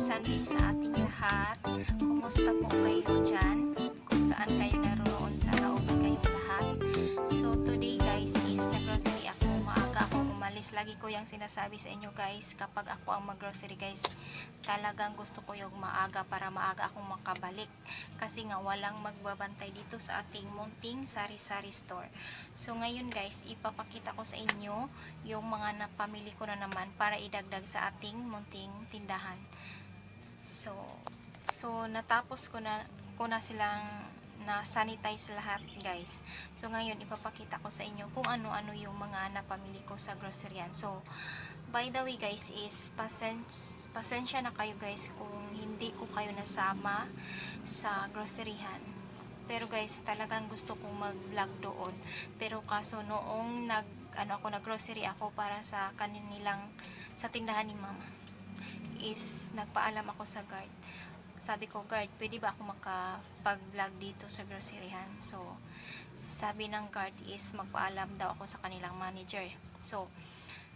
Sunday sa ating lahat. Kumusta po kayo dyan? Kung saan kayo naroon, sana okay kayong lahat. So today guys is nag-grocery ako. Maaga akong umalis. Lagi ko yung sinasabi sa inyo guys, kapag ako ang mag-grocery guys, talagang gusto ko yung maaga para maaga akong makabalik. Kasi nga walang magbabantay dito sa ating munting sari-sari store. So ngayon guys, ipapakita ko sa inyo yung mga napamili ko na naman para idagdag sa ating munting tindahan. So natapos ko na silang na sanitize lahat guys. So ngayon ipapakita ko sa inyo kung ano-ano yung mga napamili ko sa groceryan. So by the way guys is pasensya na kayo guys kung hindi ko kayo nasama sa groceryhan. Pero guys, talagang gusto kong mag-vlog doon. Pero kaso noong nag-grocery ako para sa kanilang sa tindahan ni mama, is nagpaalam ako sa guard. Sabi ko, guard, pwede ba ako makapag-vlog dito sa groceryhan? So, sabi ng guard is magpaalam daw ako sa kanilang manager. So,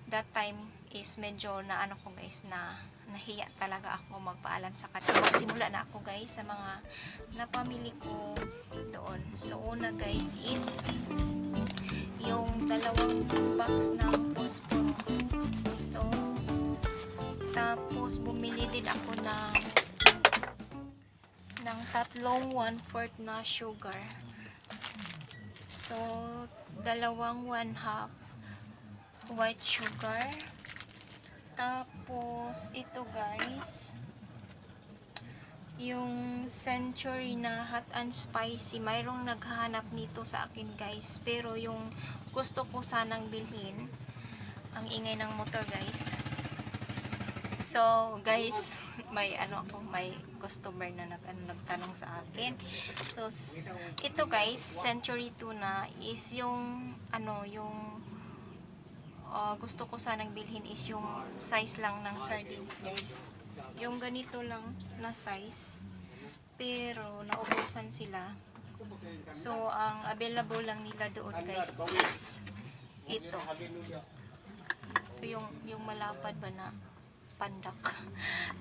that time is medyo na ko guys, na nahiya talaga ako magpaalam sa kanila. So, magsimula na ako guys sa mga napamili ko doon. So, una guys is yung 2 box ng posporo. Ito. Tapos, bumili din ako ng 3 1/4 na sugar. So, 2 1/2 white sugar. Tapos, ito guys, yung Century na hot and spicy. Mayroong naghahanap nito sa akin guys. Pero yung gusto ko sanang bilhin, ang ingay ng motor guys. So guys, may customer na nagtanong sa akin. So ito guys, Century tuna is yung gusto ko sanang bilhin is yung size lang ng sardines guys. Yung ganito lang na size. Pero naubusan sila. So ang available lang nila doon guys is ito. Ito yung malapad ba na pandak.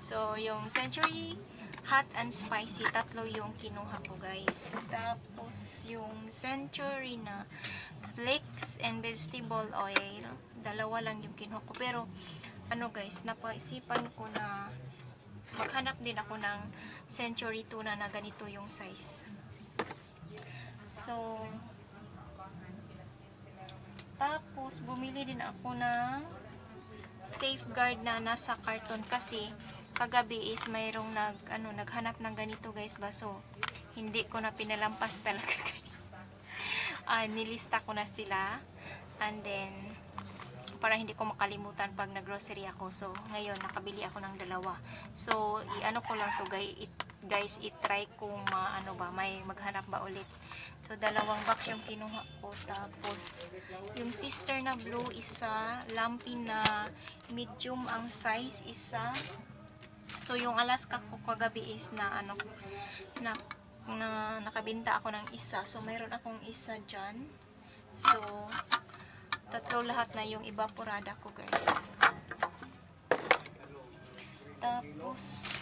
So yung Century hot and spicy, 3 yung kinuha ko guys. Tapos yung Century na flakes and vegetable oil, 2 lang yung kinuha ko. Pero guys, napaisipan ko na maghanap din ako ng Century tuna na ganito yung size. So tapos bumili din ako ng Safeguard na nasa karton kasi kagabi is mayroong naghanap ng ganito guys, baso hindi ko na pinalampas talaga guys. Nilista ko na sila, and then para hindi ko makalimutan pag naggrocery ako. So ngayon nakabili ako ng 2. So ko lang to guys, i-try kung may maghanap ba ulit. So 2 box yung kinuha ko. Tapos yung sister na blue isa, lumpy na medium ang size isa. So yung Alaska ko kagabi is nakabinta ako ng isa. So mayroon akong isa dyan. So 3 lahat na yung evaporada ko guys. Tapos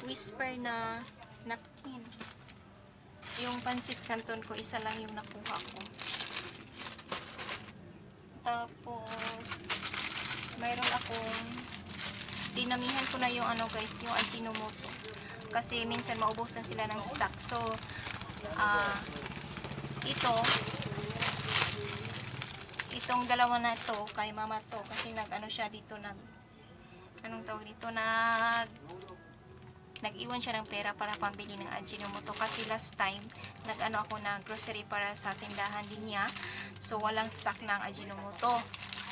Whisper na napkin. Yung pansit canton ko, isa lang yung nakuha ko. Tapos mayroon akong dinamihan ko na yung guys, yung Ajinomoto. Kasi minsan maubusan sila ng stock. So itong 2 na ito kay mama to, kasi siya dito, nag-iwan siya ng pera para pambili ng Ajinomoto. Kasi last time ako na grocery para sa tindahan din niya, so walang stock ng Ajinomoto,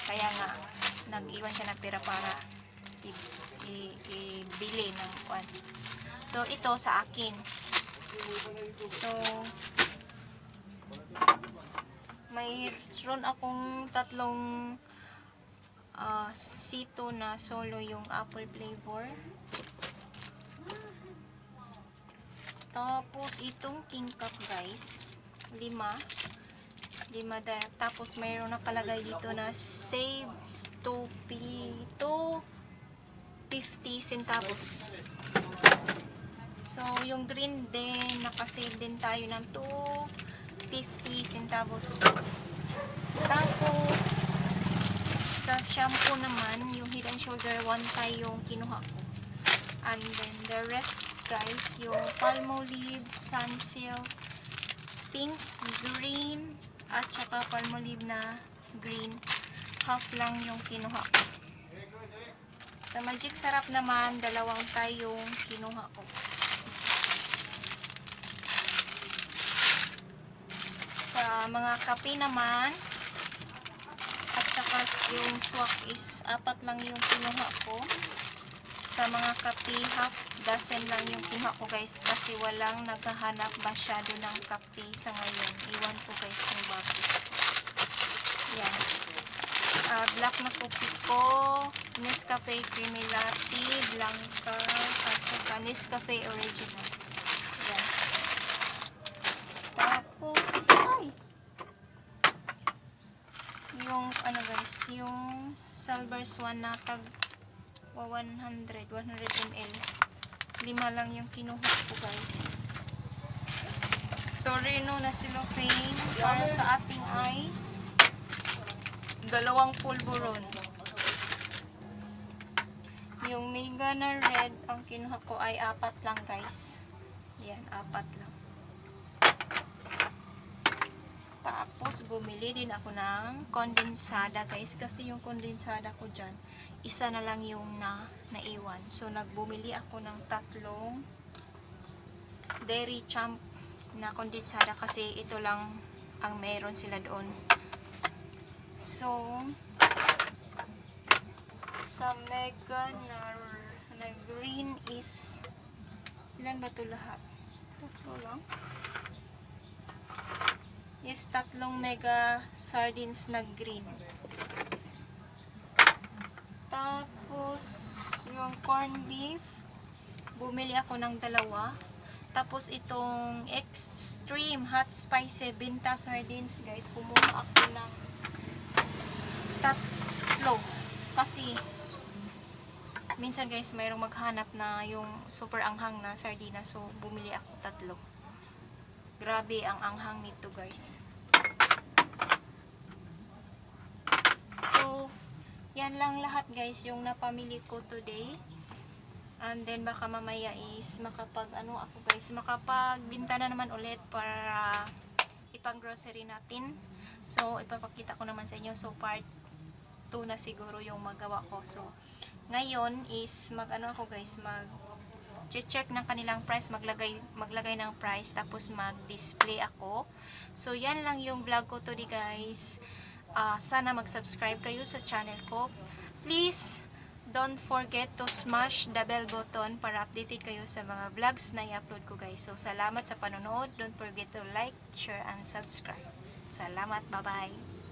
kaya nga nag-iwan siya ng pera para ibili ng kwan. So ito sa akin. So mayroon akong 3 sito na solo yung apple flavor. Tapos itong king cup guys, 5. Tapos mayroon nakalagay dito na save 2 50 centavos. So, yung green din, nakasave din tayo ng 250 centavos. Tapos, sa shampoo naman, yung Head and Shoulder 1 tayo yung kinuha ko. And then, the rest, guys, yung Palmolive, Sunsilk, pink, green, at saka Palmolive na green. Half lang yung kinuha ko. Sa Magic Sarap naman, 2 tayong kinuha ko. Sa mga kape naman, at saka yung swak is 4 lang yung kinuha ko. Sa mga kape, half dozen lang yung kinuha ko, guys, kasi walang naghahanap masyado ng kape sa ngayon. Iwan ko, guys, kung bakit. Yan. Black na kopi ko, Nescafe Creamy Latte, Blanca, at saka Nescafe Original. Yan. Tapos, yung, ano guys, yung Silver Swan na tag 100 ml. 5 lang yung kinuha ko, guys. Torino na cellophane para sa ating eyes. 2 pulburon. Yung Mega na red, ang kinuha ko ay 4 lang, guys. Yan, 4 lang. Tapos, bumili din ako ng kondensada, guys. Kasi yung kondensada ko dyan, isa na lang yung naiwan. So, nagbumili ako ng 3 Dairy Champ na kondensada kasi ito lang ang meron sila doon. So, sa Mega na green is, ilan ba ito lahat? 3 lang? Is 3 Mega sardines na green. Tapos, yung corned beef, bumili ako ng 2. Tapos, itong extreme hot spicy Binta sardines, guys, kumuha ako ng 3. Kasi, minsan, guys, mayroong maghanap na yung super anghang na sardinas. So, bumili ako 3. Grabe ang anghang nito, guys. So, yan lang lahat, guys, yung napamili ko today. And then, baka mamaya is makapagbinta na naman ulit para ipang grocery natin. So, ipapakita ko naman sa inyo. So, part 2 na siguro yung magawa ko. So, ngayon is check ng kanilang price, maglagay ng price, tapos mag-display ako. So, yan lang yung vlog ko today, guys. Sana mag-subscribe kayo sa channel ko. Please, don't forget to smash the bell button para updated kayo sa mga vlogs na i-upload ko, guys. So, salamat sa panonood. Don't forget to like, share, and subscribe. Salamat. Bye-bye.